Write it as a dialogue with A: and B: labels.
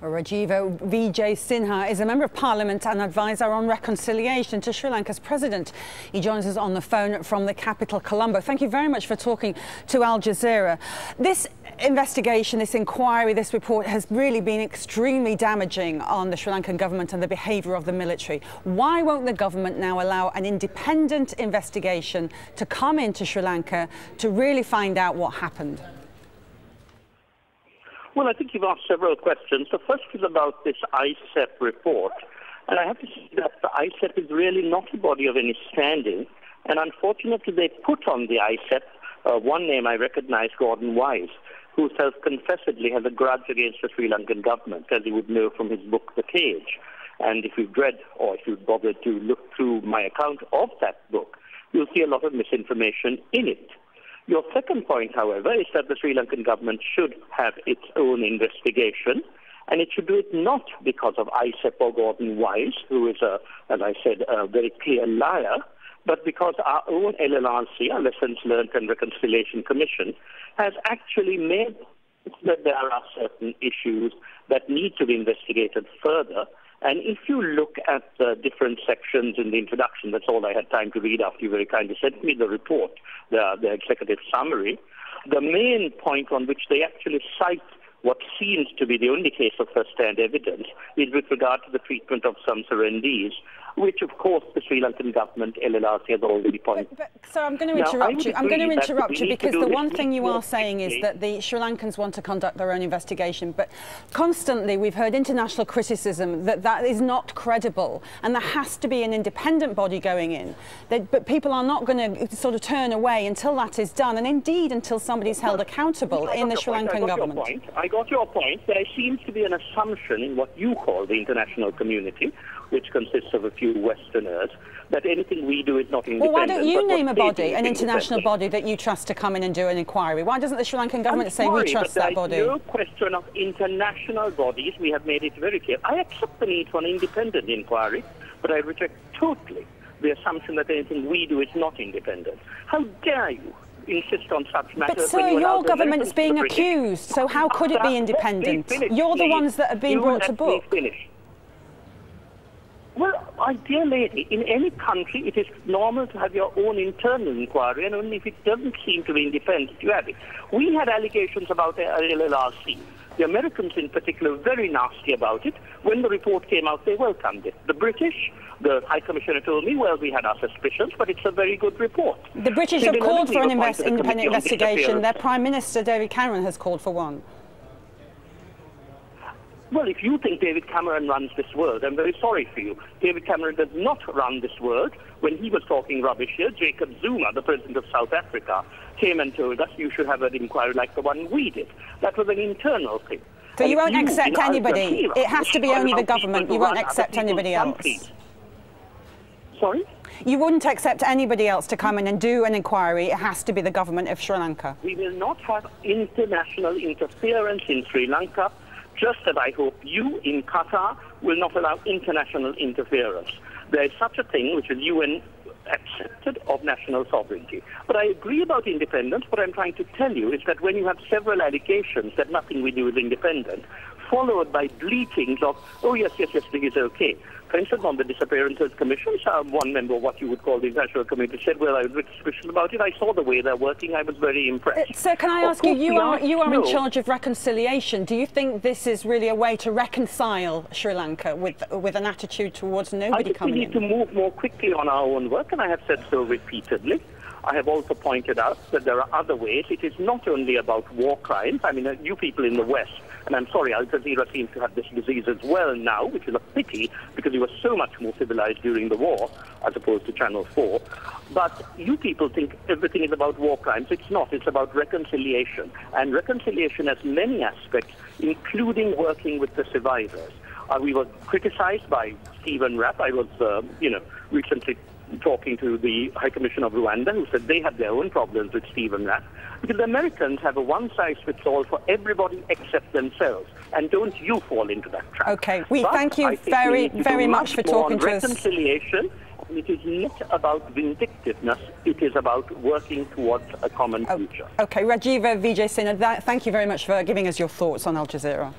A: Rajiva Vijay Sinha is a Member of Parliament and advisor on reconciliation to Sri Lanka's President. He joins us on the phone from the capital, Colombo. Thank you very much for talking to Al Jazeera. This investigation, this inquiry, this report has really been extremely damaging on the Sri Lankan government and the behaviour of the military. Why won't the government now allow an independent investigation to come into Sri Lanka to really find out what happened?
B: Well, I think you've asked several questions. The first is about this ISEP report. And I have to say that the ISEP is really not a body of any standing. And unfortunately, they put on the ISEP one name I recognize, Gordon Wise, who self-confessedly has a grudge against the Sri Lankan government, as you would know from his book, The Cage. And if you've read, or if you've bothered to look through my account of that book, you'll see a lot of misinformation in it. Your second point, however, is that the Sri Lankan government should have its own investigation, and it should do it not because of ISEP or Gordon Wise, who is, as I said, a very clear liar, but because our own LLRC, our Lessons Learned and Reconciliation Commission, has actually made that there are certain issues that need to be investigated further. And if you look at the different sections in the introduction, that's all I had time to read after you very kindly sent me the report, the executive summary, the main point on which they actually cite what seems to be the only case of first-hand evidence is with regard to the treatment of some surrendees, which, of course, the Sri Lankan government, LLRC, has already pointed.
A: So I'm going to interrupt you. I'm going to interrupt you because the one thing you are saying is that the Sri Lankans want to conduct their own investigation, but constantly we've heard international criticism that that is not credible and there has to be an independent body going in. But people are not going to sort of turn away until that is done, and indeed until somebody's held accountable in the Sri Lankan government.
B: I got your point. There seems to be an assumption in what you call the international community, which consists of a few Westerners, that anything we do is not independent.
A: Well, why don't you name a body, an international body that you trust to come in and do an inquiry? Why doesn't the Sri Lankan government say we trust that body?
B: There is no question of international bodies. We have made it very clear. I accept the need for an independent inquiry, but I reject totally the assumption that anything we do is not independent. How dare you insist on such matters?
A: But sir, your government's being accused, so how could it be independent? You're the ones that are being brought to book.
B: Well, my dear lady, in any country it is normal to have your own internal inquiry, and only if it doesn't seem to be independent you have it. We had allegations about LLRC. The Americans in particular were very nasty about it. When the report came out, they welcomed it. The British, the High Commissioner told me, well, we had our suspicions, but it's a very good report.
A: The British have called for an independent investigation. Their Prime Minister, David Cameron, has called for one.
B: Well, if you think David Cameron runs this world, I'm very sorry for you. David Cameron does not run this world. When he was talking rubbish here, Jacob Zuma, the President of South Africa, came and told us you should have an inquiry like the one we did. That was an internal thing.
A: So you won't accept anybody? It has to be only the government. You won't accept anybody else?
B: Sorry?
A: You wouldn't accept anybody else to come in and do an inquiry. It has to be the government of Sri Lanka.
B: We will not have international interference in Sri Lanka, just as I hope you in Qatar will not allow international interference. There is such a thing which is UN accepted of national sovereignty. But I agree about independence. What I'm trying to tell you is that when you have several allegations that nothing we do is independent, followed by bleatings of, oh yes, this is okay. For instance, on the Disappearances Commission, one member of what you would call the international community said, well, I was very suspicious about it. I saw the way they're working. I was very impressed.
A: Sir, can I ask you, you are in charge of reconciliation. Do you think this is really a way to reconcile Sri Lanka with an attitude towards nobody coming in?
B: I think we need to move more quickly on our own work, and I have said so repeatedly. I have also pointed out that there are other ways. It is not only about war crimes. I mean, you people in the West, and I'm sorry, Al Jazeera seems to have this disease as well now, which is a pity because you were so much more civilized during the war as opposed to Channel 4. But you people think everything is about war crimes. It's not. It's about reconciliation. And reconciliation has many aspects, including working with the survivors. We were criticized by Stephen Rapp. I was, recently talking to the High Commissioner of Rwanda, who said they have their own problems with Stephen Rapp, because the Americans have a one-size-fits-all for everybody except themselves, and don't you fall into that trap.
A: Okay, thank you very much for talking to us.
B: Reconciliation, and it is not about vindictiveness, it is about working towards a common future.
A: Okay, Rajiva Vijay Sinha, thank you very much for giving us your thoughts on Al Jazeera.